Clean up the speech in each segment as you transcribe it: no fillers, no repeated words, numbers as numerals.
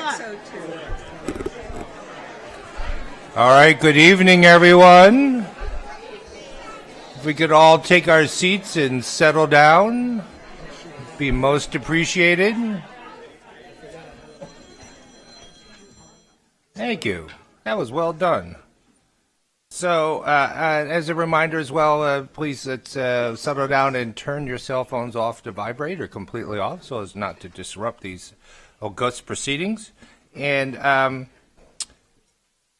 think so too. All right, good evening, everyone. If we could all take our seats and settle down, be most appreciated. Thank you. That was well done. So, as a reminder as well, please settle down and turn your cell phones off to vibrate or completely off so as not to disrupt these august proceedings. And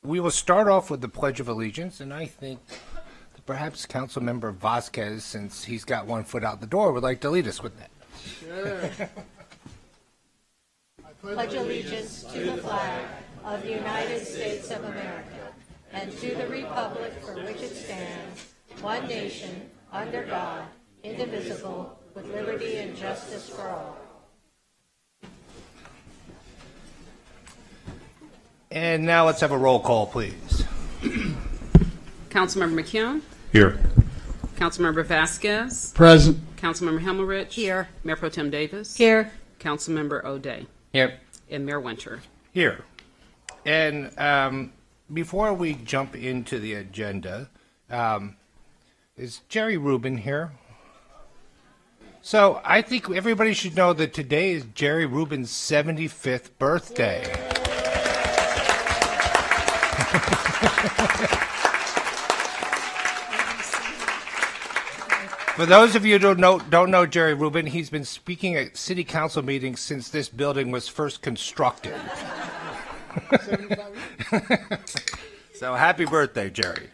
we will start off with the Pledge of Allegiance, and I think that perhaps Councilmember Vasquez, since he's got one foot out the door, would like to lead us with that. Sure. I pledge allegiance to the flag of the United States of America and to the republic for which it stands, one nation, under God, indivisible, with liberty and justice for all. And now let's have a roll call, please. Councilmember McKeown? Here. Councilmember Vasquez? Present. Councilmember Himmelrich? Here. Mayor Pro Tem Davis? Here. Councilmember O'Day? Here. And Mayor Winter? Here. And before we jump into the agenda, is Jerry Rubin here? So I think everybody should know that today is Jerry Rubin's 75th birthday. For those of you who don't know Jerry Rubin, he's been speaking at city council meetings since this building was first constructed. So happy birthday, Jerry.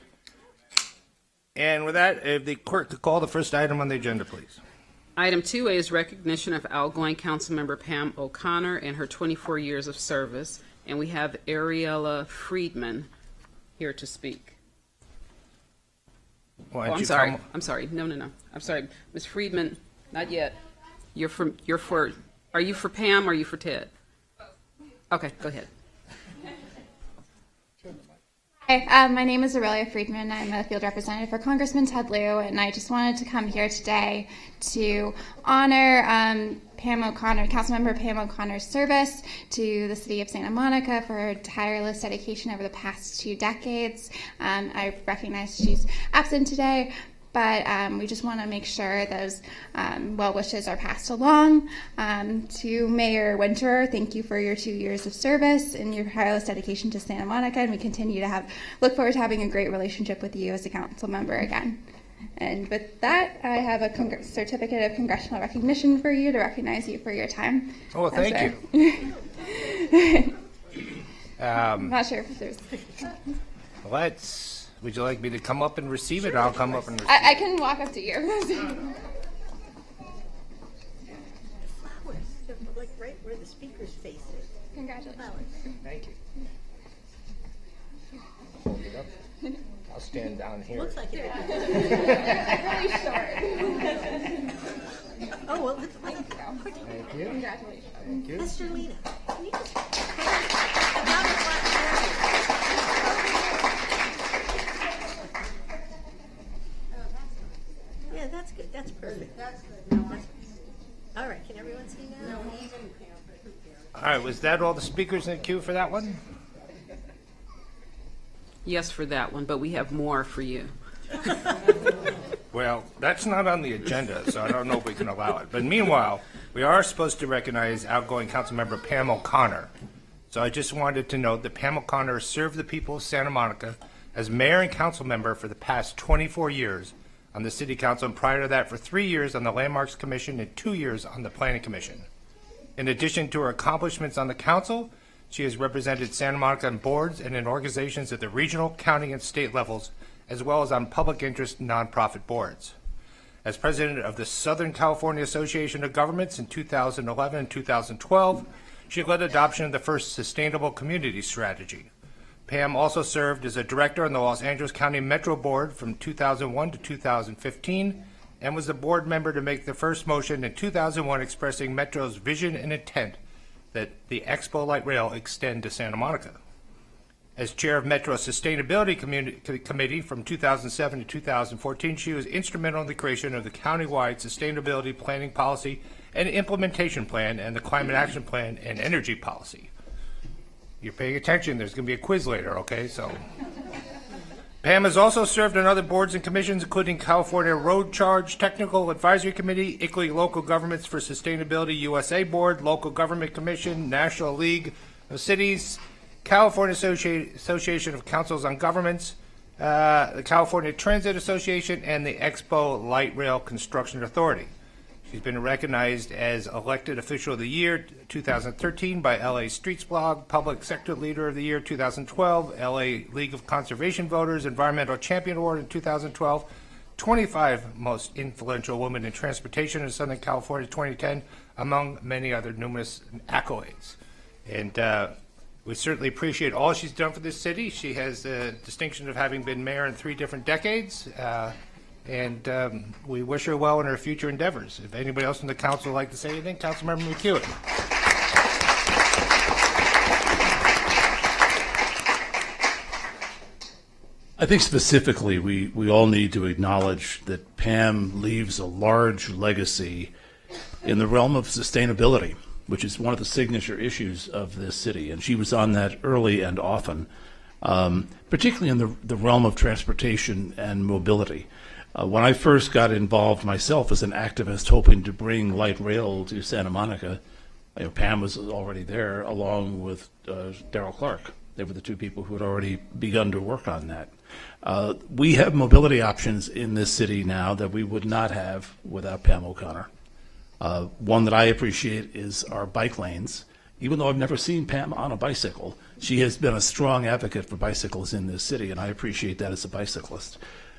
And with that, if the clerk could call the first item on the agenda, please. Item 2A is recognition of outgoing Councilmember Pam O'Connor and her 24 years of service. And we have Ariella Friedman here to speak. I'm sorry. No. I'm sorry. Ms. Friedman, not yet. Are you for Pam or are you for Ted? Okay, go ahead. Hi, my name is Aurelia Friedman. I'm a field representative for Congressman Ted Lieu, and I just wanted to come here today to honor Pam O'Connor, Councilmember Pam O'Connor's service to the city of Santa Monica for her tireless dedication over the past 2 decades. I recognize she's absent today, but we just want to make sure those well wishes are passed along. To Mayor Winter, thank you for your 2 years of service and your tireless dedication to Santa Monica, and we continue to look forward to having a great relationship with you as a council member again. And with that, I have a certificate of congressional recognition for you to recognize you for your time. Oh, well, thank you. I'm not sure if there's... Would you like me to come up and receive it? I'll come up and receive it. I can walk up to you. Flowers. They're like right where the speaker's face is. Congratulations. Thank you. Hold it up. I'll stand down here. Looks like it. Really short. Oh, well, let's Thank you. Congratulations. Thank you. Mr. Lena, can you just Yeah, that's good. That's perfect. That's good. All right, can everyone see now? All right, was that all the speakers in the queue for that one? Yes, for that one, but we have more for you. Well, that's not on the agenda, so I don't know if we can allow it. But meanwhile, we are supposed to recognize outgoing Councilmember Pam O'Connor. So I just wanted to note that Pam O'Connor served the people of Santa Monica as mayor and council member for the past 24 years on the City Council, and prior to that for 3 years on the Landmarks Commission and 2 years on the Planning Commission. In addition to her accomplishments on the Council, she has represented Santa Monica on boards and in organizations at the regional, county, and state levels, as well as on public interest nonprofit boards. As president of the Southern California Association of Governments in 2011 and 2012, she led adoption of the first Sustainable Community Strategy. Pam also served as a director on the Los Angeles County Metro Board from 2001 to 2015, and was the board member to make the first motion in 2001 expressing Metro's vision and intent that the Expo Light Rail extend to Santa Monica. As chair of Metro's Sustainability Committee from 2007 to 2014, she was instrumental in the creation of the countywide sustainability planning policy and implementation plan and the climate action plan and energy policy. you're paying attention, there's going to be a quiz later, okay? So, Pam has also served on other boards and commissions, including California Road Charge Technical Advisory Committee, ICLEI Local Governments for Sustainability USA Board, Local Government Commission, National League of Cities, California Association of Councils on Governments, the California Transit Association, and the Expo Light Rail Construction Authority. She's been recognized as Elected Official of the Year 2013 by LA Streets Blog, Public Sector Leader of the Year 2012, LA League of Conservation Voters Environmental Champion Award in 2012, 25 Most Influential Women in Transportation in Southern California 2010, among many other numerous accolades. And we certainly appreciate all she's done for this city. She has the distinction of having been mayor in 3 different decades. And we wish her well in her future endeavors. If anybody else in the council would like to say anything, Councilmember McEwen. I think specifically we all need to acknowledge that Pam leaves a large legacy in the realm of sustainability, which is one of the signature issues of this city. And she was on that early and often, particularly in the realm of transportation and mobility. When I first got involved myself as an activist hoping to bring light rail to Santa Monica, Pam was already there along with Darrell Clark. They were the 2 people who had already begun to work on that. We have mobility options in this city now that we would not have without Pam O'Connor. One that I appreciate is our bike lanes. Even though I've never seen Pam on a bicycle, she has been a strong advocate for bicycles in this city, and I appreciate that as a bicyclist.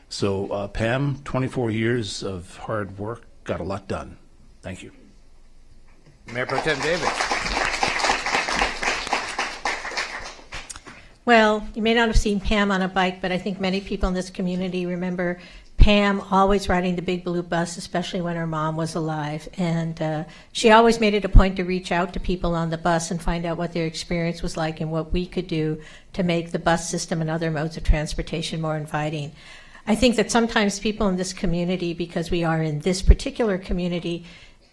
So Pam, 24 years of hard work, got a lot done. Thank you. Mayor Pro Tem Davis. Well, you may not have seen Pam on a bike, but I think many people in this community remember Pam always riding the big blue bus, especially when her mom was alive. And she always made it a point to reach out to people on the bus and find out what their experience was like and what we could do to make the bus system and other modes of transportation more inviting. I think that sometimes people in this community, because we are in this particular community,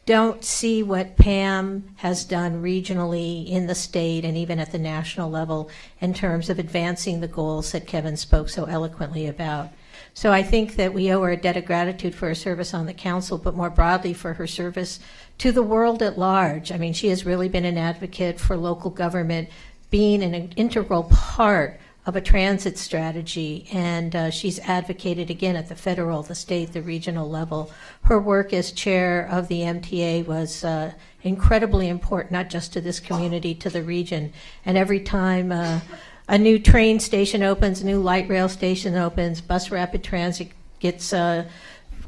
don't see what Pam has done regionally in the state and even at the national level in terms of advancing the goals that Kevin spoke so eloquently about. So I think that we owe her a debt of gratitude for her service on the council, but more broadly for her service to the world at large. I mean, she has really been an advocate for local government being an integral part of a transit strategy, and she's advocated again at the federal, the state, the regional level. Her work as chair of the MTA was incredibly important, not just to this community, to the region. And every time a new train station opens, a new light rail station opens, bus rapid transit gets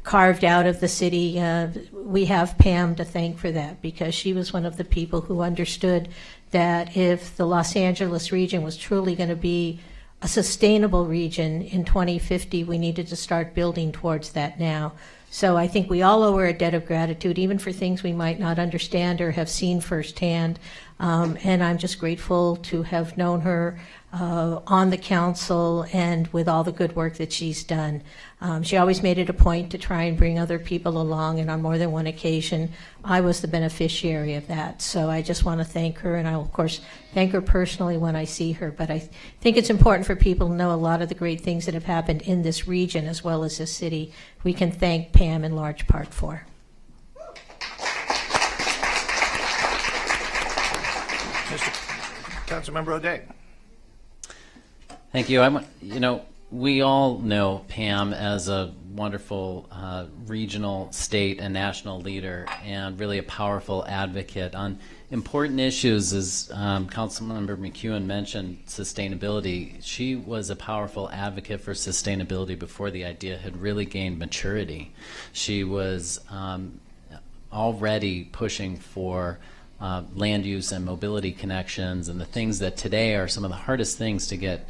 carved out of the city, we have Pam to thank for that, because she was one of the people who understood that if the Los Angeles region was truly going to be a sustainable region in 2050, we needed to start building towards that now. So I think we all owe her a debt of gratitude, even for things we might not understand or have seen firsthand. And I'm just grateful to have known her on the council and with all the good work that she's done. She always made it a point to try and bring other people along, and on more than one occasion, I was the beneficiary of that. So I just want to thank her, and I'll, of course, thank her personally when I see her. But I think it's important for people to know a lot of the great things that have happened in this region as well as this city. We can thank Pam in large part for. Councilmember O'Day. Thank you. We all know Pam as a wonderful regional, state, and national leader, and really a powerful advocate on important issues. As Councilmember McEwen mentioned, sustainability. She was a powerful advocate for sustainability before the idea had really gained maturity. She was already pushing for land use and mobility connections, and the things that today are some of the hardest things to get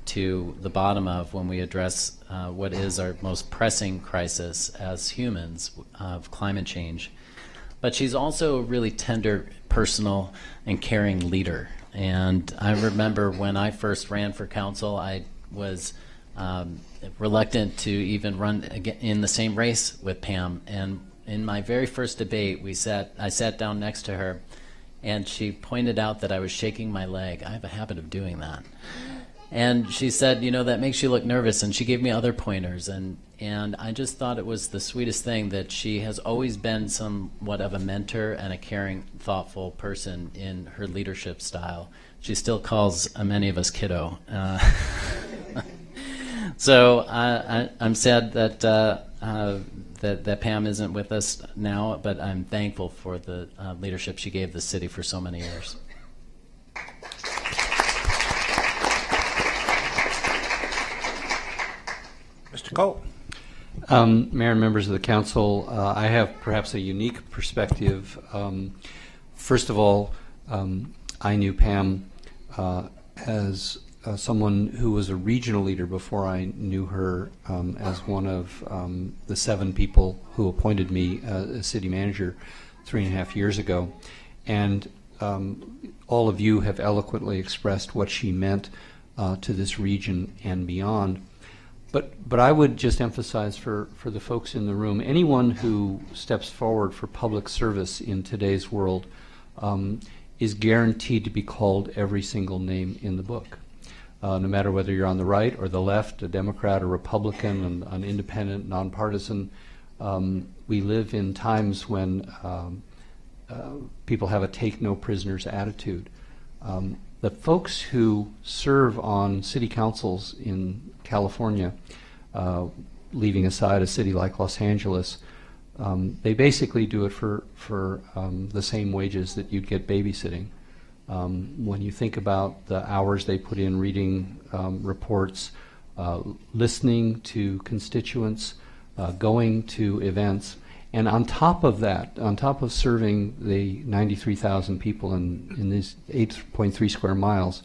to the bottom of when we address what is our most pressing crisis as humans of climate change. But she's also a really tender, personal, and caring leader. And I remember when I first ran for council, I was reluctant to even run in the same race with Pam. And in my very first debate, I sat down next to her, and she pointed out that I was shaking my leg. I have a habit of doing that. And she said, you know, that makes you look nervous, and she gave me other pointers, and I just thought it was the sweetest thing that she has always been somewhat of a mentor and a caring, thoughtful person in her leadership style. She still calls many of us kiddo. So I'm sad that that Pam isn't with us now, but I'm thankful for the leadership she gave the city for so many years. Mr. Cole. Mayor and members of the council, I have perhaps a unique perspective. First of all, I knew Pam as someone who was a regional leader before I knew her as one of the 7 people who appointed me as city manager 3.5 years ago. And all of you have eloquently expressed what she meant to this region and beyond. But I would just emphasize for the folks in the room, anyone who steps forward for public service in today's world is guaranteed to be called every single name in the book. No matter whether you're on the right or the left, a Democrat or Republican, an independent, nonpartisan, we live in times when people have a take-no-prisoners attitude. The folks who serve on city councils in California, leaving aside a city like Los Angeles, they basically do it for the same wages that you'd get babysitting. When you think about the hours they put in reading reports, listening to constituents, going to events, and on top of that, on top of serving the 93,000 people in these 8.3 square miles,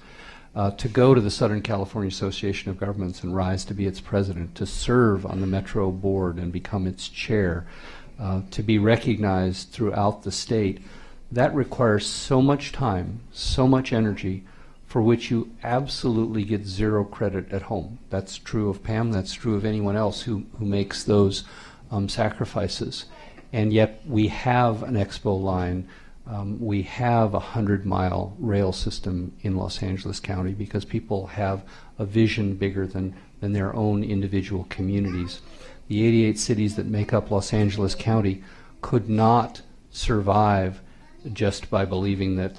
to go to the Southern California Association of Governments and rise to be its president, to serve on the Metro board and become its chair, to be recognized throughout the state, that requires so much time, so much energy, for which you absolutely get zero credit at home. That's true of Pam, that's true of anyone else who makes those sacrifices. And yet we have an expo line, we have a 100-mile rail system in Los Angeles County because people have a vision bigger than their own individual communities. The 88 cities that make up Los Angeles County could not survive just by believing that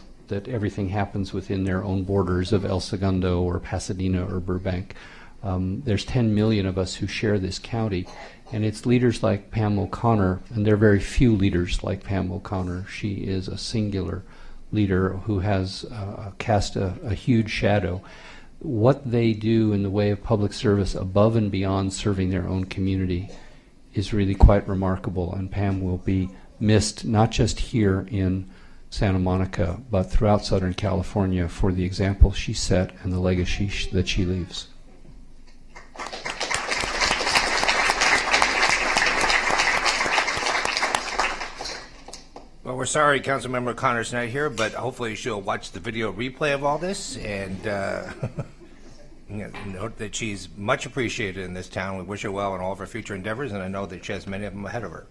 everything happens within their own borders of El Segundo or Pasadena or Burbank. There's 10 million of us who share this county, and it's leaders like Pam O'Connor, and there are very few leaders like Pam O'Connor. She is a singular leader who has cast a huge shadow. What they do in the way of public service above and beyond serving their own community is really quite remarkable, and Pam will be missed not just here in Santa Monica, but throughout Southern California for the example she set and the legacy that she leaves. Well, we're sorry Councilmember O'Connor's not here, but hopefully she'll watch the video replay of all this and note that she's much appreciated in this town. We wish her well in all of her future endeavors, and I know that she has many of them ahead of her.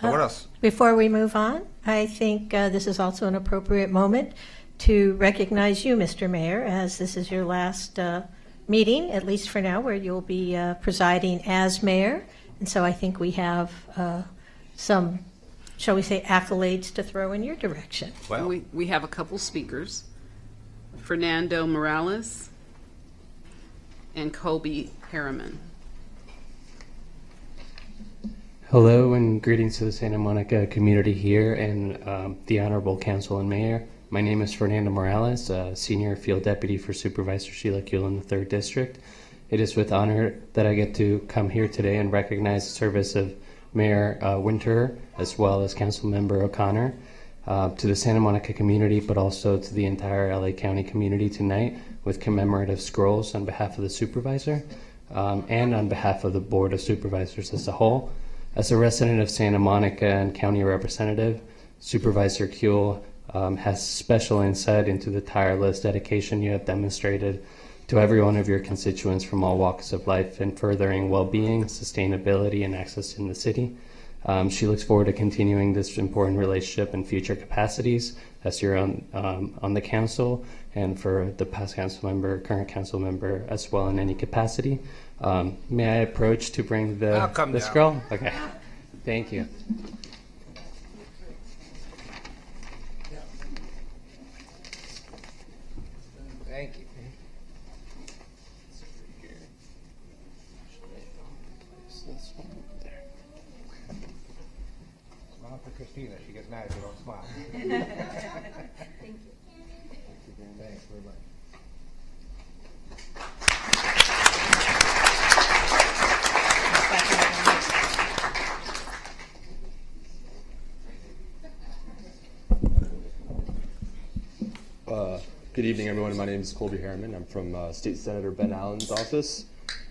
What else? Before we move on, I think this is also an appropriate moment to recognize you, Mr. Mayor, as this is your last meeting, at least for now, where you'll be presiding as mayor. And so I think we have some, shall we say, accolades to throw in your direction. Well, we have a couple speakers, Fernando Morales and Colby Harriman. Hello and greetings to the Santa Monica community here and the Honorable Council and Mayor. My name is Fernando Morales, Senior Field Deputy for Supervisor Sheila Kuehl in the 3rd District. It is with honor that I get to come here today and recognize the service of Mayor Winter as well as Councilmember O'Connor to the Santa Monica community, but also to the entire LA County community tonight with commemorative scrolls on behalf of the supervisor and on behalf of the Board of Supervisors as a whole. As a resident of Santa Monica and County Representative, Supervisor Kuehl has special insight into the tireless dedication you have demonstrated to every one of your constituents from all walks of life in furthering well-being, sustainability, and access in the city. She looks forward to continuing this important relationship in future capacities as you're on the council, and for the past council member, current council member as well in any capacity. May I approach to bring this girl? Okay, thank you. Thank you. Smile for Christina. She gets mad if you don't smile. Thank you. Thanks very much. Good evening, everyone. My name is Colby Harriman. I'm from State Senator Ben Allen's office.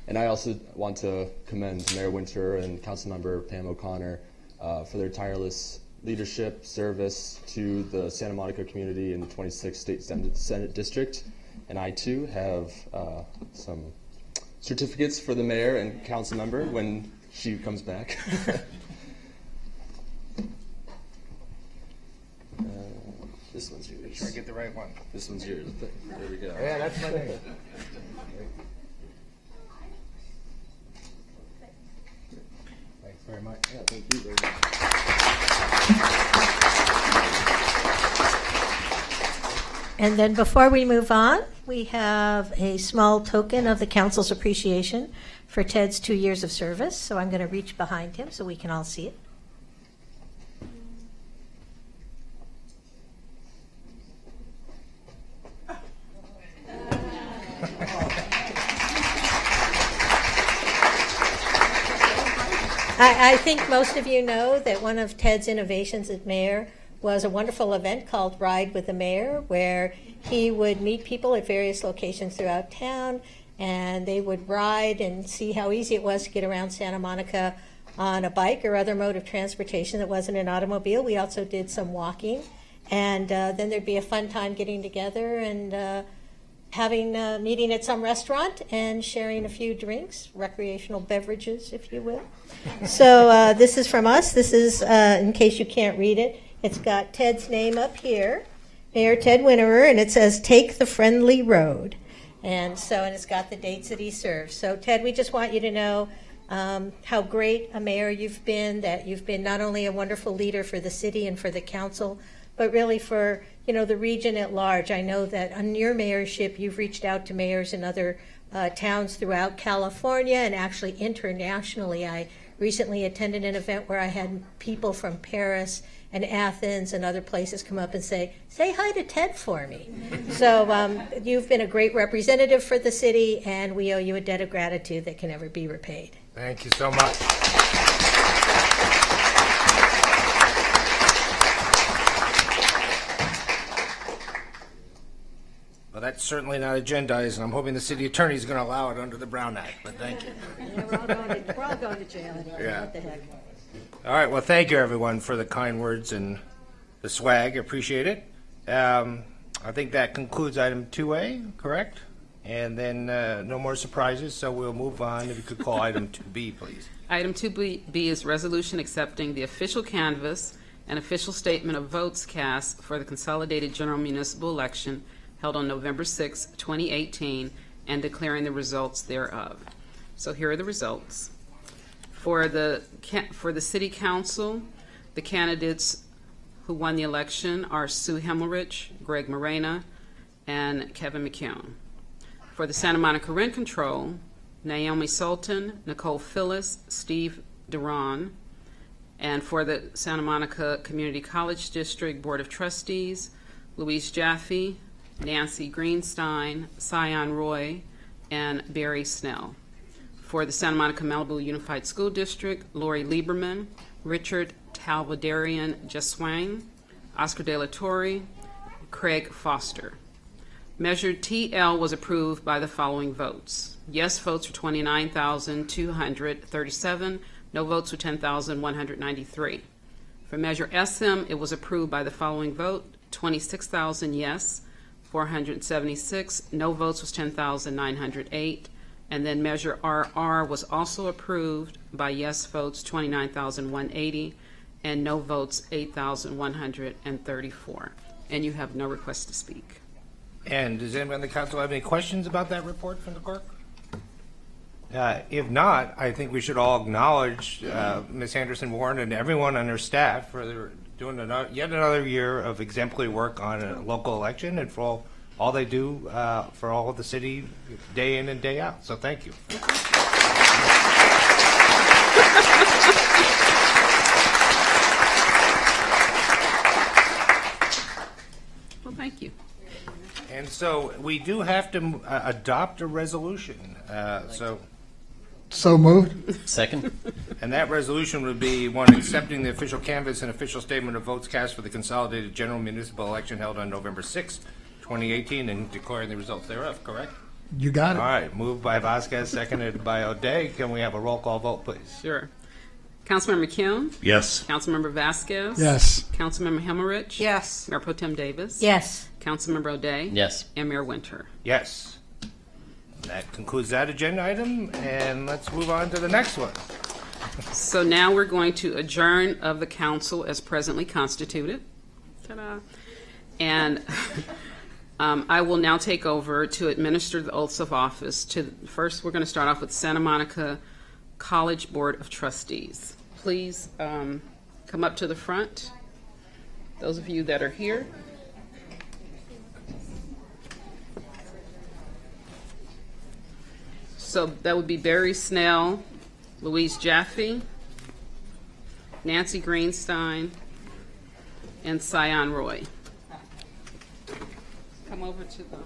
And I also want to commend Mayor Winter and Councilmember Pam O'Connor for their tireless leadership, service to the Santa Monica community in the 26th State Senate District. And I, too, have some certificates for the mayor and council member when she comes back. This one's yours. Make sure I get the right one. This one's yours. There we go. Yeah, that's my name. Thanks very much. Yeah, thank you very much. And then before we move on, we have a small token of the council's appreciation for Ted's 2 years of service. So I'm going to reach behind him so we can all see it. I think most of you know that one of Ted's innovations as mayor was a wonderful event called Ride with the Mayor, where he would meet people at various locations throughout town, and they would ride and see how easy it was to get around Santa Monica on a bike or other mode of transportation that wasn't an automobile. We also did some walking, and then there'd be a fun time getting together and having a meeting at some restaurant and sharing a few drinks, recreational beverages, if you will. So this is from us. This is, in case you can't read it, it's got Ted's name up here, Mayor Ted Winterer, and it says, "Take the Friendly Road." And it's got the dates that he served. So Ted, we just want you to know how great a mayor you've been, that you've been not only a wonderful leader for the city and for the council, but really for the region at large. I know that on your mayorship, you've reached out to mayors in other towns throughout California and actually internationally. I recently attended an event where I had people from Paris and Athens and other places come up and say hi to Ted for me. So you've been a great representative for the city, and we owe you a debt of gratitude that can never be repaid. Thank you so much. Well, that's certainly not agendized, and I'm hoping the city attorney is going to allow it under the Brown Act, but thank you. Yeah, we're all going to jail anyway. Yeah. What the heck? All right, well, thank you, everyone, for the kind words and the swag. I appreciate it. I think that concludes item 2A, correct? And then no more surprises, so we'll move on. If you could call item 2B, please. Item 2B is resolution accepting the official canvass and official statement of votes cast for the consolidated general municipal election held on November 6, 2018, and declaring the results thereof. So here are the results. For the city council, the candidates who won the election are Sue Hemmelrich, Greg Morena, and Kevin McCune. For the Santa Monica Rent Control, Naomi Sultan, Nicole Phyllis, Steve Duran. And for the Santa Monica Community College District Board of Trustees, Louise Jaffe, Nancy Greenstein, Sion Roy, and Barry Snell. For the Santa Monica Malibu Unified School District, Lori Lieberman, Richard Talvadarian Jeswang, Oscar De La Torre, Craig Foster. Measure TL was approved by the following votes. Yes votes were 29,237. No votes were 10,193. For Measure SM, it was approved by the following vote. 26,000 yes, 476. No votes was 10,908. And then Measure RR was also approved by yes votes 29,180 and no votes 8,134. And you have no request to speak. And does anyone on the council have any questions about that report from the clerk? If not, I think we should all acknowledge Ms. Anderson Warren and everyone on her staff for doing yet another year of exemplary work on a local election and for all they do for all of the city day in and day out. So thank you. Well, thank you. And so we do have to adopt a resolution. So moved. Second? And that resolution would be one accepting the official canvass and official statement of votes cast for the consolidated general municipal election held on November 6, 2018, and declaring the results thereof, correct? You got it. All right, moved by Vasquez, seconded by O'Day. Can we have a roll call vote, please? Sure. Councilmember Kuhn? Yes. Councilmember Vasquez? Yes. Councilmember Himmerich? Yes. Mayor Pro Tem Davis? Yes. Councilmember O'Day? Yes. And Mayor Winter? Yes. That concludes that agenda item, and let's move on to the next one. So now we're going to adjourn of the council as presently constituted. Ta-da. And I will now take over to administer the oaths of office. First, we're going to start off with Santa Monica College Board of Trustees. Please come up to the front, those of you that are here. So that would be Barry Snell, Louise Jaffe, Nancy Greenstein, and Sion Roy. Come over to the mic.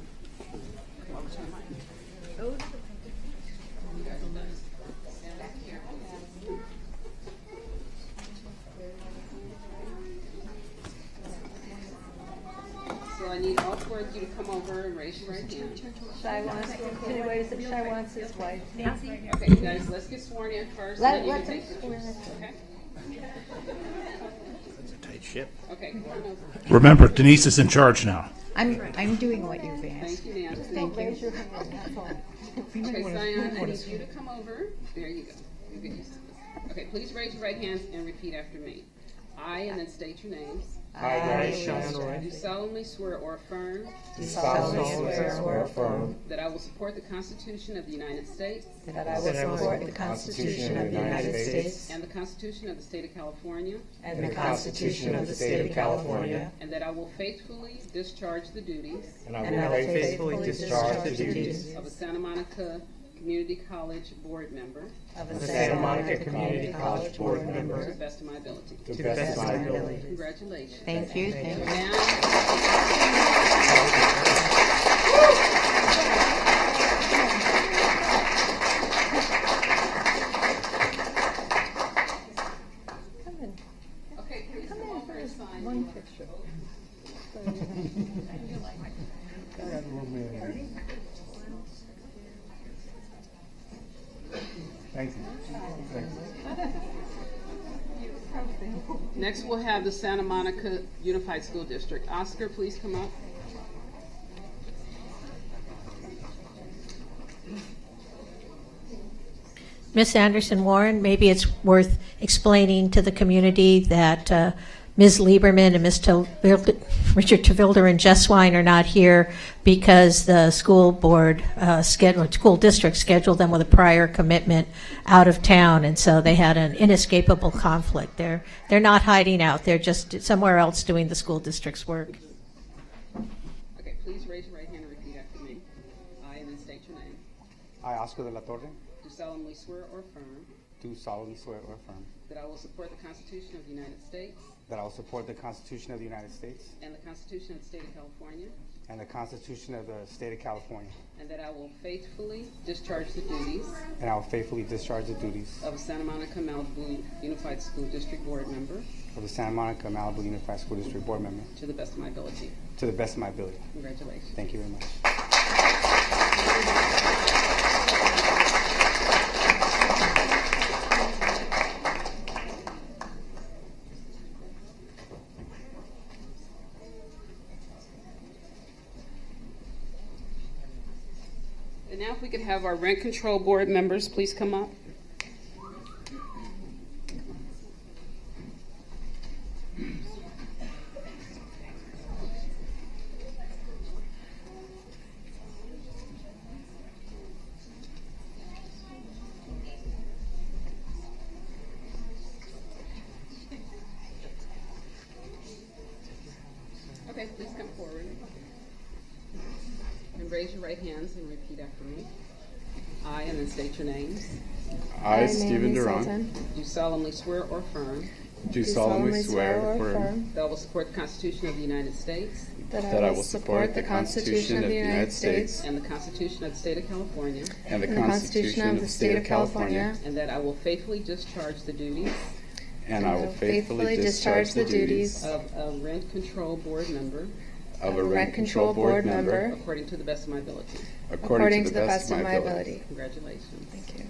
So I need all four of you to come over and raise your right hand. Shai wants his wife. Nancy? Okay, guys, let's get sworn in first. and then you can take pictures. Okay? It's a tight ship. Okay, come on over. Remember, Denise is in charge now. I'm doing what you've asked. Thank you, Nancy. Thank you. Okay, Sion, I need you to come over. There you go. You get used to this. Okay, please raise your right hands and repeat after me. I, and then state your names. I, Cheyenne Roy, Do solemnly swear or affirm do solemnly swear or affirm that I will support the Constitution of the United States That I will support the Constitution of the United States and the Constitution of the State of California, and the Constitution of the State of California, and that I will faithfully discharge the duties and I and I will will faithfully discharge the duties of a Santa Monica Community College Board member of of the Santa Monica Community College Board to member the best of my ability. to the best of my ability. Congratulations. Thank you. Thank you. Now, okay, please come over and sign. One picture. Thank you. Next, we'll have the Santa Monica Unified School District. Oscar, please come up. Miss Anderson Warren, maybe it's worth explaining to the community that Ms. Lieberman and Richard Tavilder and Jess Wine are not here because the school board school district scheduled them with a prior commitment out of town, and so they had an inescapable conflict. They're not hiding out; they're just somewhere else doing the school district's work. Okay, please raise your right hand and repeat after me. I, and then state your name. I, Oscar de la Torre, Do solemnly swear or affirm do solemnly swear or affirm that I will support the Constitution of the United States that I will support the Constitution of the United States and the Constitution of the State of California, and the Constitution of the State of California, and that I will faithfully discharge the duties and I will faithfully discharge the duties of a Santa Monica Malibu Unified School District Board member of the Santa Monica Malibu Unified School District Board member to the best of my ability. to the best of my ability. Congratulations. Thank you very much. And now if we could have our rent control board members please come up. Okay, please come forward. And raise your right hands and repeat after me. I, and then state your names. I, Stephen Duran, Do solemnly swear or affirm do solemnly swear or affirm that I will support the Constitution of the United States that I will support the Constitution of the United States and the Constitution of the State of California, and the Constitution of the State of California, and that I will faithfully discharge the duties and I will faithfully discharge the duties of a rent control board member of a rent control board member according to the best of my ability. according to the best of my ability. Congratulations. Thank you.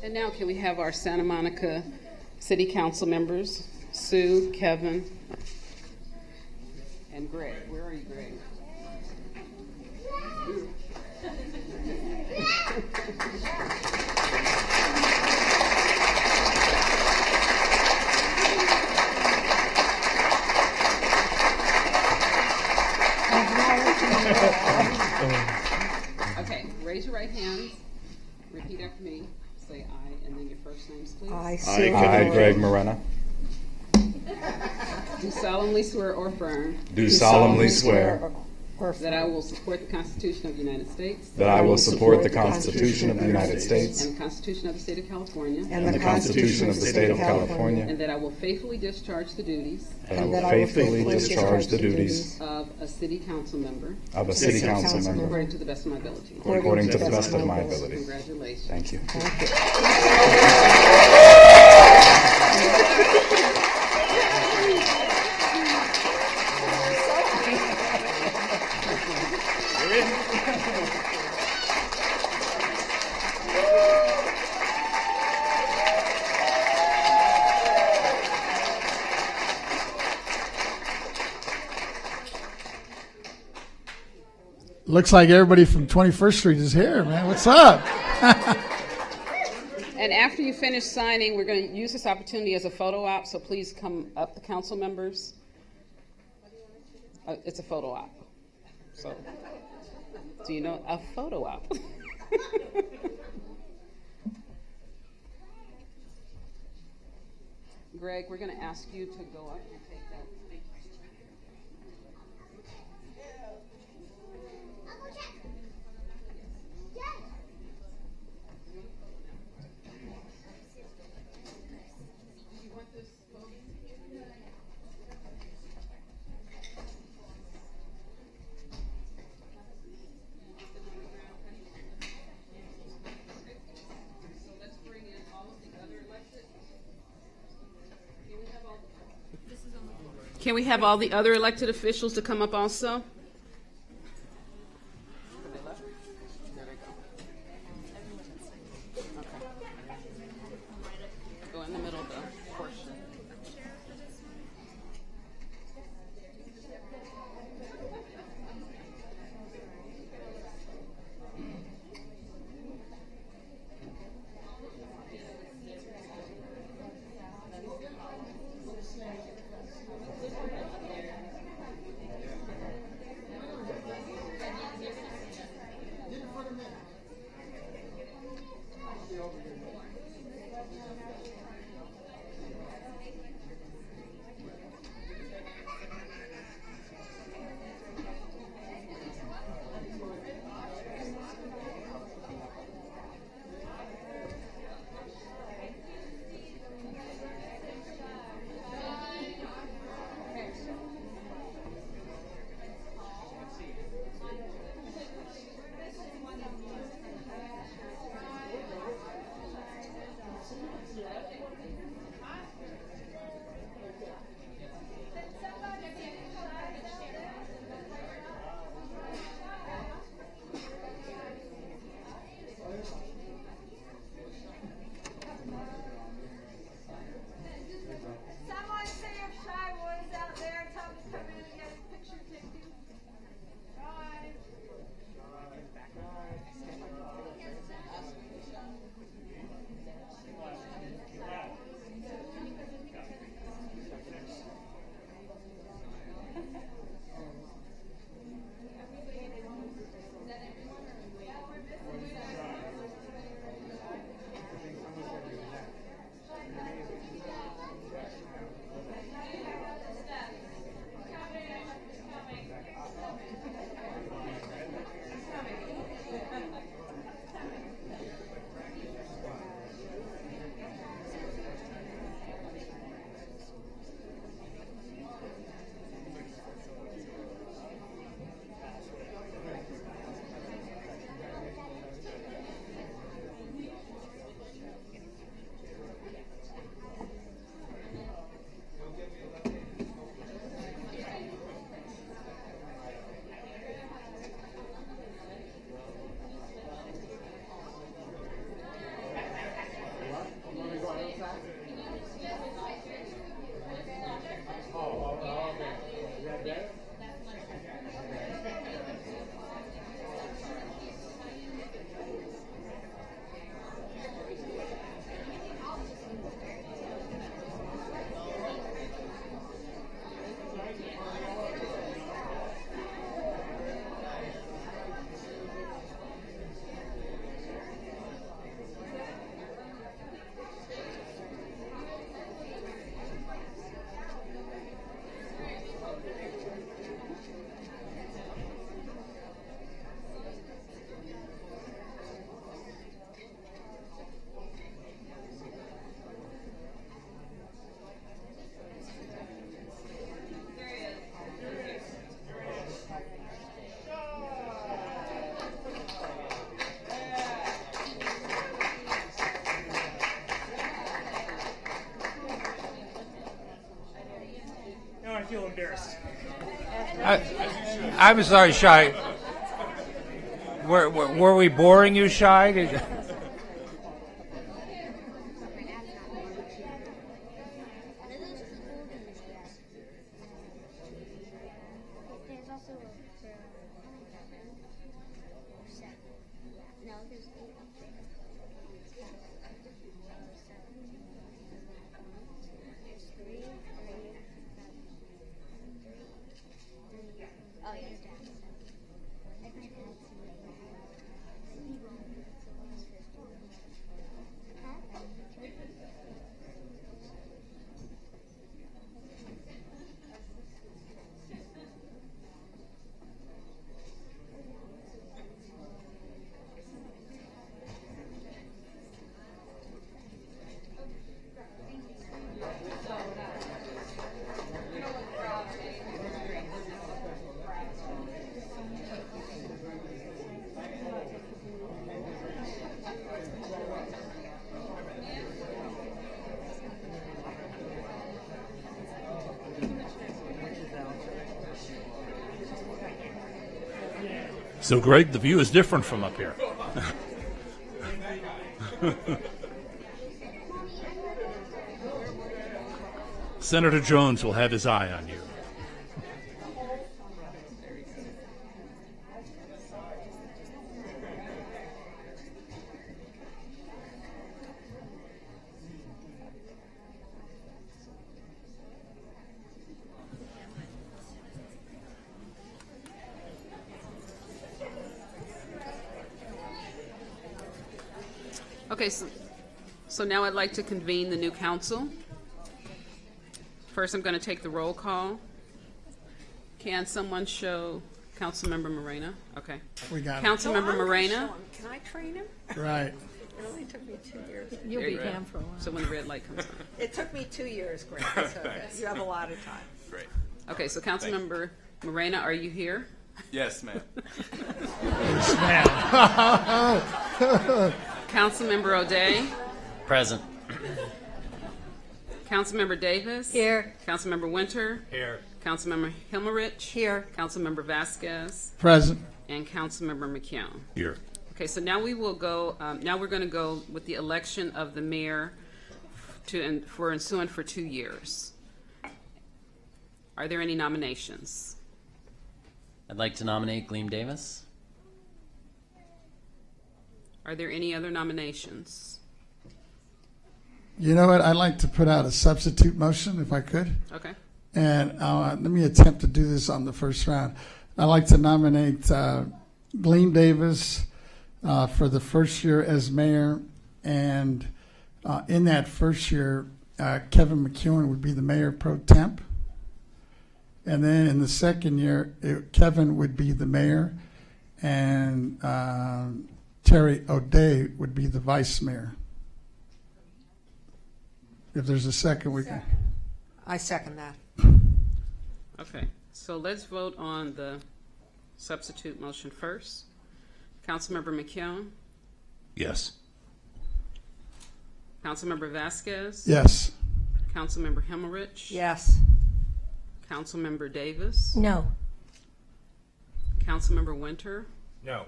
And now can we have our Santa Monica City Council members, Sue, Kevin, and Greg. Where are you, Greg? Okay, raise your right hands. Repeat after me. Say I, and then your first names, please. I, Greg Morena, Do solemnly swear or affirm do solemnly swear that I will support the Constitution of the United States that I will support the Constitution of the United States and the Constitution of the State of California, and the Constitution of the State of California, and that I will faithfully discharge the duties and I will faithfully discharge the duties of a City Council member of a City Council member according to the best of my ability. according to the best of my ability. Congratulations. Thank you. Looks like everybody from 21st Street is here, man. What's up? And after you finish signing, we're going to use this opportunity as a photo op, so please come up, the council members. It's a photo op. So, do you know a photo op? Greg, we're going to ask you to go up and take that. Can we have all the other elected officials to come up also? Go in the middle of the portion. feel embarrassed. I'm sorry, Shai. Were we boring you, Shai? So, Greg, the view is different from up here. Senator Jones will have his eye on you. Okay, so now I'd like to convene the new council. First, I'm going to take the roll call. Can someone show Councilmember Morena? Okay. We got Councilmember Morena. Can I train him? Right. It only took me 2 years. You'll There be you go. Pam for a while. So when the red light comes on. It took me 2 years, Greg, so you have a lot of time. Great. Okay, so Councilmember Morena, are you here? Yes, ma'am. Yes, ma'am. Councilmember O'Day? Present. Councilmember Davis? Here. Councilmember Winter? Here. Councilmember Himmelrich? Here. Councilmember Vasquez? Present. And Councilmember McKeown. Here. Okay, so now we will go. Now we're going to go with the election of the mayor for ensuing for 2 years. Are there any nominations? I'd like to nominate Gleam Davis. Are there any other nominations? You know what? I'd like to put out a substitute motion if I could. Okay. And let me attempt to do this on the first round. I'd like to nominate Gleam Davis for the first year as mayor. And in that first year, Kevin McEwen would be the mayor pro temp. And then in the second year, Kevin would be the mayor. And Terry O'Day would be the vice mayor. If there's a second, we can. I second that. Okay, so let's vote on the substitute motion first. Councilmember McKeown? Yes. Councilmember Vasquez? Yes. Councilmember Himmelrich? Yes. Councilmember Davis? No. Councilmember Winter? No.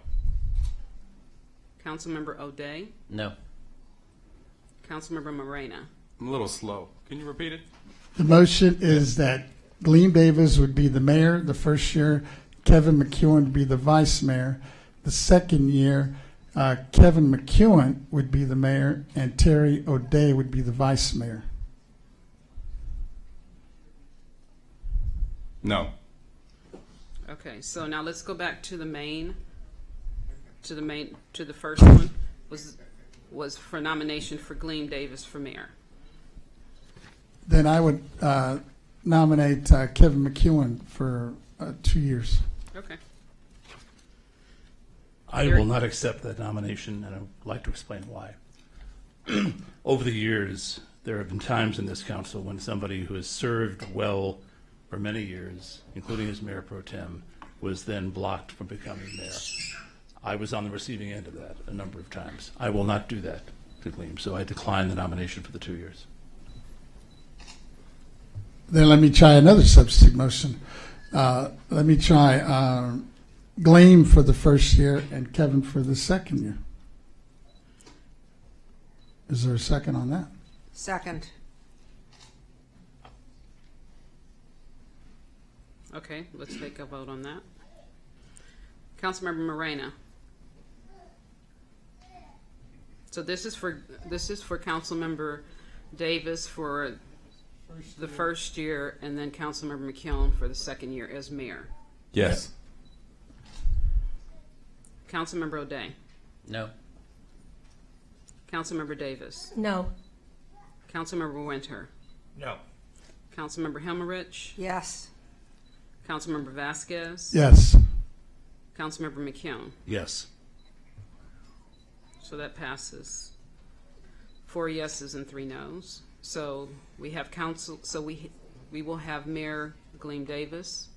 Councilmember O'Day? No. Councilmember Morena? I'm a little slow. Can you repeat it? The motion is that Gleam Davis would be the mayor the first year, Kevin McEwen would be the vice mayor. The second year, Kevin McEwen would be the mayor, and Terry O'Day would be the vice mayor. No. Okay, so now let's go back to the first one was for nomination for Gleam Davis for mayor. Then I would nominate Kevin McEwen for 2 years. Okay. I will not accept that nomination, and I would like to explain why. Over the years, there have been times in this council when somebody who has served well for many years, including as mayor pro tem, was then blocked from becoming mayor. I was on the receiving end of that a number of times. I will not do that to Gleam, so I decline the nomination for the 2 years. Then let me try another substitute motion. Let me try Gleam for the first year and Kevin for the second year. Is there a second on that? Second. Okay, let's take a vote on that. Councilmember Moreno. So this is for Councilmember Davis for the first year, and then Councilmember McKeown for the second year as mayor. Yes. Councilmember O'Day. No. Councilmember Davis. No. Councilmember Winter. No. Councilmember Himmerich. Yes. Councilmember Vasquez. Yes. Councilmember McKeown. Yes. So that passes. 4 yeses and 3 nos. So we have council. So we will have Mayor Gleam Davis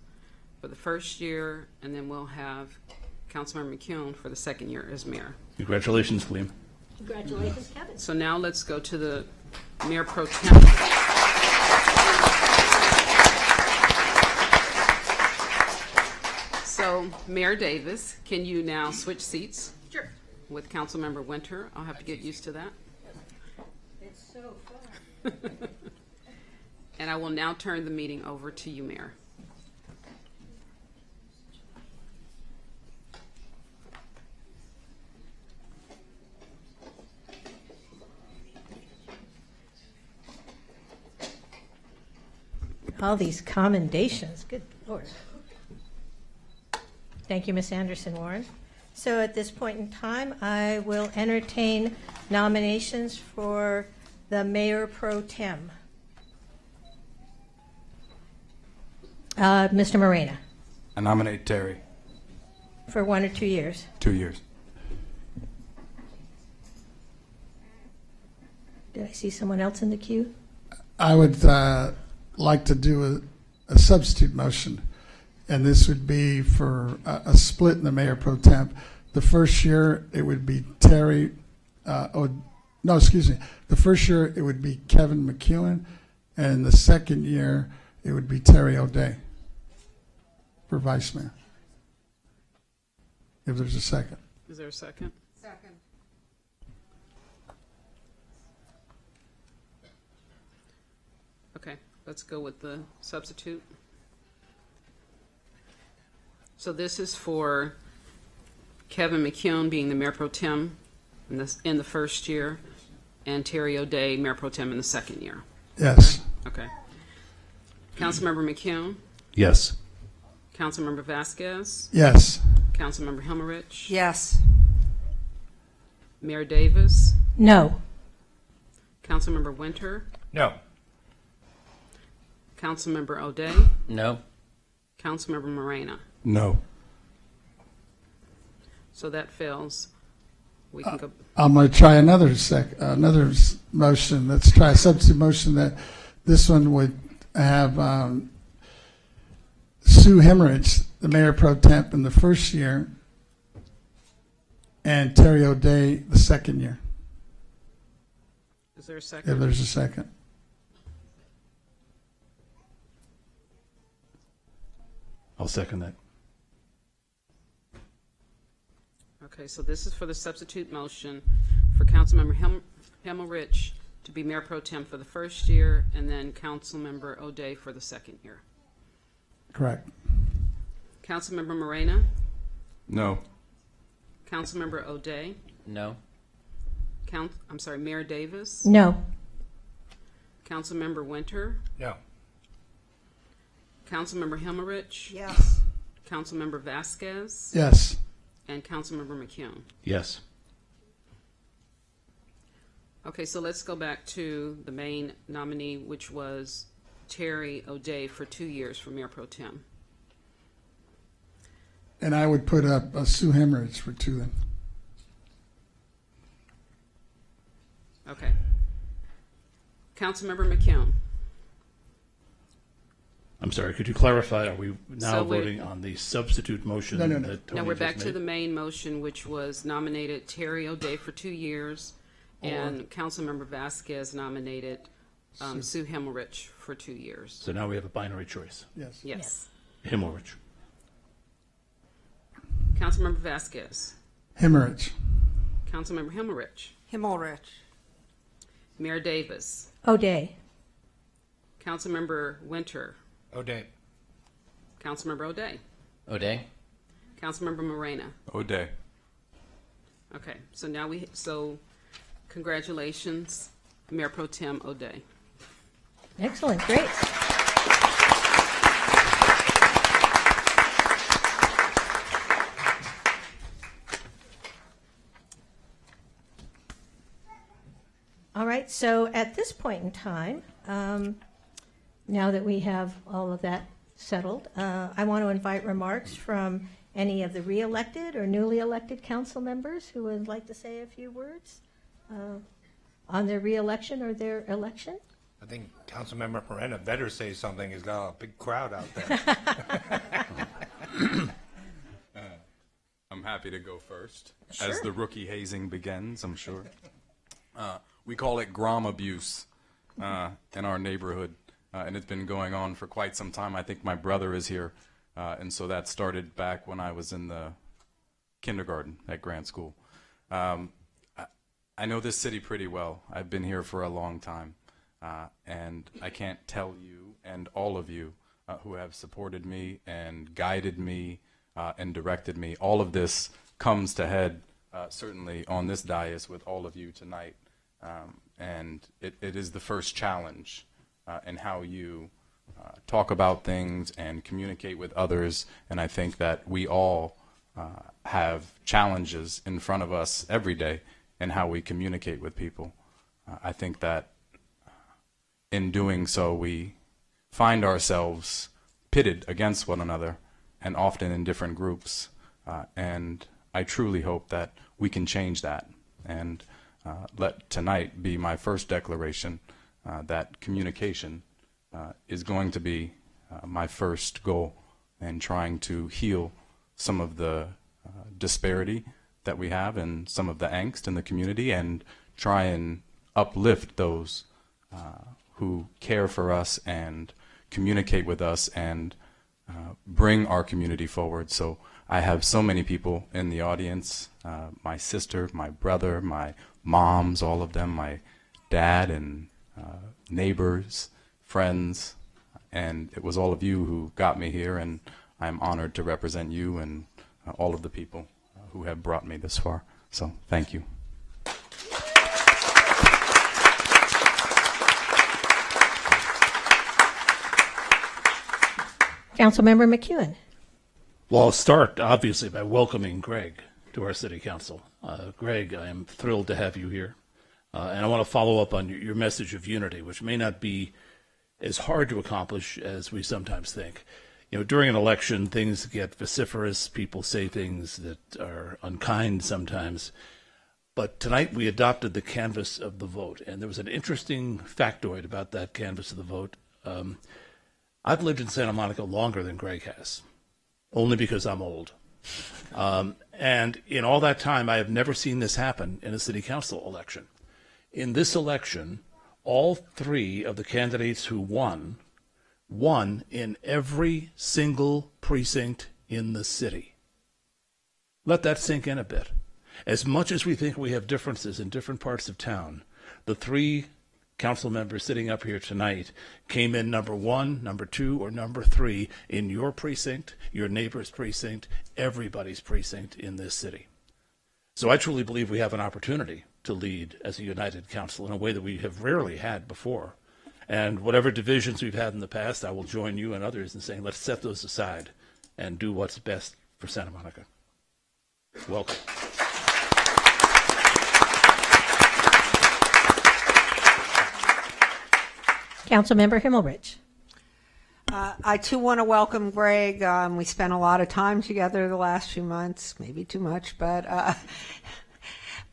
for the first year, and then we'll have Councilmember McKeown for the second year as mayor. Congratulations, Gleam. Congratulations, Kevin. So now let's go to the Mayor Pro Tem. So, Mayor Davis, can you now switch seats? Sure. With Councilmember Winter. I'll have to get used to that. It's so fun. And I will now turn the meeting over to you, Mayor. All these commendations, good Lord. Thank you, Ms. Anderson-Warren. So at this point in time, I will entertain nominations for the Mayor Pro Tem. Mr. Moreno, I nominate Terry. for 1 or 2 years. 2 years. Did I see someone else in the queue? I would like to do a substitute motion, and this would be for a split in the mayor pro temp. The first year it would be Terry. The first year it would be Kevin McEwen, and the second year it would be Terry O'Day for vice mayor. If there's a second. Is there a second? Second. Okay, let's go with the substitute. So this is for Kevin McKeown being the Mayor Pro Tem in the first year, and Terry O'Day, Mayor Pro Tem, in the second year. Yes. Okay. Councilmember McKeown? Yes. Councilmember Vasquez? Yes. Councilmember Himmerich? Yes. Mayor Davis? No. Councilmember Winter? No. Councilmember O'Day? No. Councilmember Moreno? No. So that fails. We can go. I'm going to try another motion. Let's try a substitute motion. That this one would have Sue Hemmerich, the mayor pro temp, in the first year, and Terry O'Day the second year. Is there a second? If there's a second. I'll second that. Okay, so this is for the substitute motion for Councilmember Himmerich to be Mayor Pro Tem for the first year, and then Councilmember O'Day for the second year. Correct. Councilmember Moreno? No. Councilmember O'Day? No. Mayor Davis? No. Councilmember Winter? No. Councilmember Himmerich? Yes. Councilmember Vasquez? Yes. And Councilmember McKeown? Yes. Okay, so let's go back to the main nominee, which was Terry O'Day for 2 years for Mayor Pro Tem. And I would put up Sue Hemmerich for 2 then. Okay. Councilmember McKeown? I'm sorry, could you clarify, are we now So we're- voting on the substitute motion No. that Tony Now we're just back to made? the main motion, which was nominated Terry O'Day for 2 years, and Councilmember Vasquez nominated Sue Himmelrich for 2 years. So now we have a binary choice. Yes. Yes. Himmelrich. Councilmember Vasquez. Hemorrhage. Councilmember Himmelrich. Himmelrich. Mayor Davis. O'Day. Councilmember Winter. O'Day. Councilmember O'Day. O'Day? Councilmember Morena. O'Day. Okay, so congratulations, Mayor Pro Tem O'Day. Excellent, great. All right, so at this point in time, now that we have all of that settled, I want to invite remarks from any of the re-elected or newly elected council members who would like to say a few words on their re-election or their election. I think Councilmember Morena better say something. He's got a big crowd out there. I'm happy to go first. Sure. As the rookie hazing begins, I'm sure. We call it Grom abuse in our neighborhood, and it's been going on for quite some time. I think my brother is here, and so that started back when I was in the kindergarten at Grant School. I know this city pretty well. I've been here for a long time, and I can't tell you and all of you who have supported me and guided me and directed me. All of this comes to head certainly on this dais with all of you tonight. And it is the first challenge in how you talk about things and communicate with others. And I think that we all have challenges in front of us every day in how we communicate with people. I think that in doing so, we find ourselves pitted against one another and often in different groups. And I truly hope that we can change that. And let tonight be my first declaration that communication is going to be my first goal in trying to heal some of the disparity that we have and some of the angst in the community, and try and uplift those who care for us and communicate with us and bring our community forward. So I have so many people in the audience, my sister, my brother, my moms, all of them, my dad and neighbors, friends, and it was all of you who got me here, and I'm honored to represent you and all of the people who have brought me this far. So thank you. Councilmember McEwen. Well, I'll start, obviously, by welcoming Greg to our city council. Greg, I am thrilled to have you here. And I want to follow up on your message of unity, which may not be as hard to accomplish as we sometimes think. You know, during an election, things get vociferous. People say things that are unkind sometimes. But tonight we adopted the canvass of the vote. And there was an interesting factoid about that canvass of the vote. I've lived in Santa Monica longer than Greg has, only because I'm old. And in all that time, I have never seen this happen in a city council election. In this election, all three of the candidates who won in every single precinct in the city. Let that sink in a bit. As much as we think we have differences in different parts of town, the three council members sitting up here tonight came in number 1, number 2, or number 3 in your precinct, your neighbor's precinct, everybody's precinct in this city. So I truly believe we have an opportunity to lead as a united council in a way that we have rarely had before. And whatever divisions we've had in the past, I will join you and others in saying, let's set those aside and do what's best for Santa Monica. Welcome. Councilmember Himmelrich. I too want to welcome Greg. We spent a lot of time together the last few months, maybe too much, but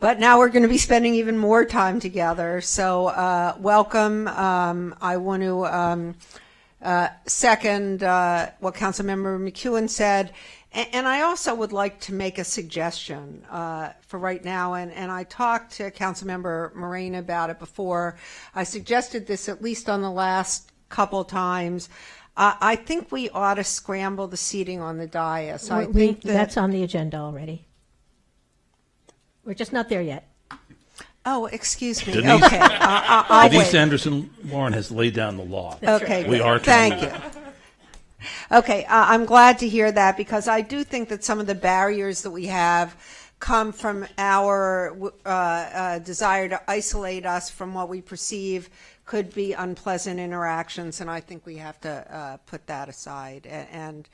now we're going to be spending even more time together. So welcome. I want to second what Councilmember McEwen said, And I also would like to make a suggestion for right now, and I talked to Councilmember Morena about it before. I suggested this at least on the last couple times. I think we ought to scramble the seating on the dais. I think that's on the agenda already. We're just not there yet. Oh, excuse me. Denise, okay, I'll Denise wait. Anderson Warren has laid down the law. Okay, we are. Thank you. Okay, I'm glad to hear that, because I do think that some of the barriers that we have come from our desire to isolate us from what we perceive could be unpleasant interactions, and I think we have to put that aside. And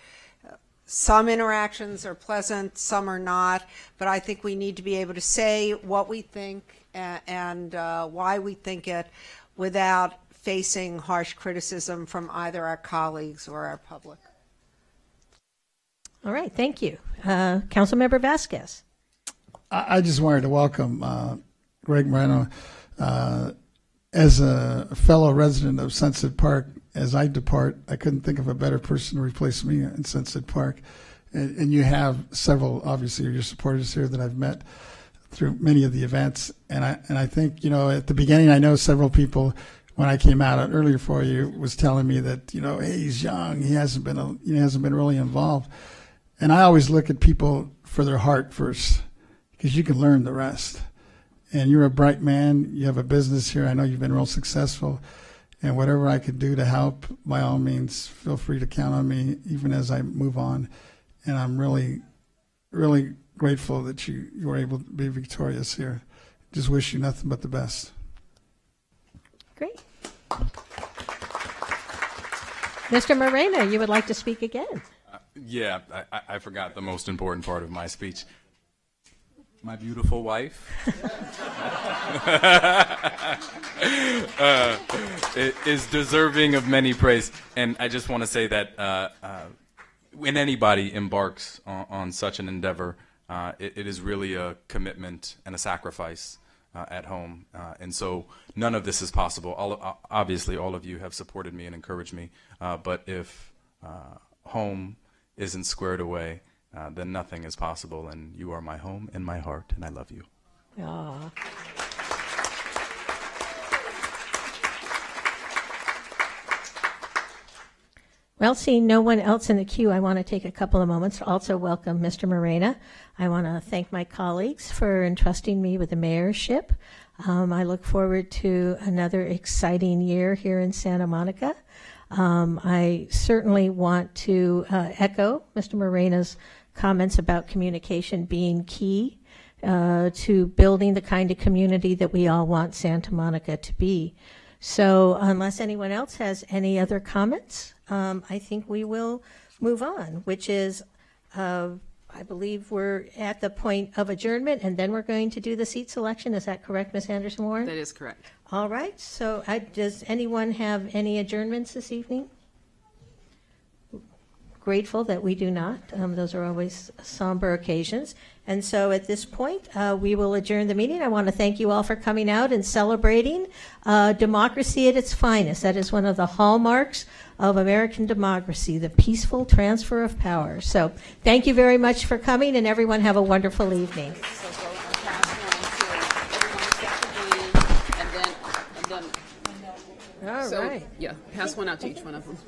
some interactions are pleasant, some are not, but I think we need to be able to say what we think and why we think it without facing harsh criticism from either our colleagues or our public. All right, thank you. Councilmember Vasquez. I just wanted to welcome Greg Moreno. As a fellow resident of Sunset Park, as I depart, I couldn't think of a better person to replace me in Sunset Park. And you have several, obviously, of your supporters here that I've met through many of the events. And I think, at the beginning, I know several people, when I came out earlier for you, was telling me that, hey, he's young, he hasn't been really involved. And I always look at people for their heart first, because you can learn the rest. And you're a bright man. You have a business here. I know you've been real successful. And whatever I could do to help, by all means, feel free to count on me, even as I move on. And I'm really, really grateful that you were able to be victorious here. Just wish you nothing but the best. Great. Mr. Moreno, you would like to speak again? Yeah, I forgot the most important part of my speech. My beautiful wife is deserving of many praise. And I just want to say that when anybody embarks on such an endeavor, it is really a commitment and a sacrifice at home. And so none of this is possible. Obviously, all of you have supported me and encouraged me. But if home isn't squared away, then nothing is possible, and you are my home and my heart, and I love you. Aww. Well, seeing no one else in the queue, I want to take a couple of moments to also welcome Mr. Morena. I want to thank my colleagues for entrusting me with the mayorship. I look forward to another exciting year here in Santa Monica. I certainly want to echo Mr. Morena's comments about communication being key to building the kind of community that we all want Santa Monica to be. So unless anyone else has any other comments, I think we will move on, which is, I believe we're at the point of adjournment, and then we're going to do the seat selection. Is that correct, Ms. Anderson-Warren? That is correct. All right. So does anyone have any adjournments this evening? Grateful that we do not. Those are always somber occasions. And so at this point, we will adjourn the meeting. I want to thank you all for coming out and celebrating democracy at its finest. That is one of the hallmarks of American democracy, the peaceful transfer of power. So thank you very much for coming, and everyone have a wonderful evening. All right. Yeah, pass one out to each one of them.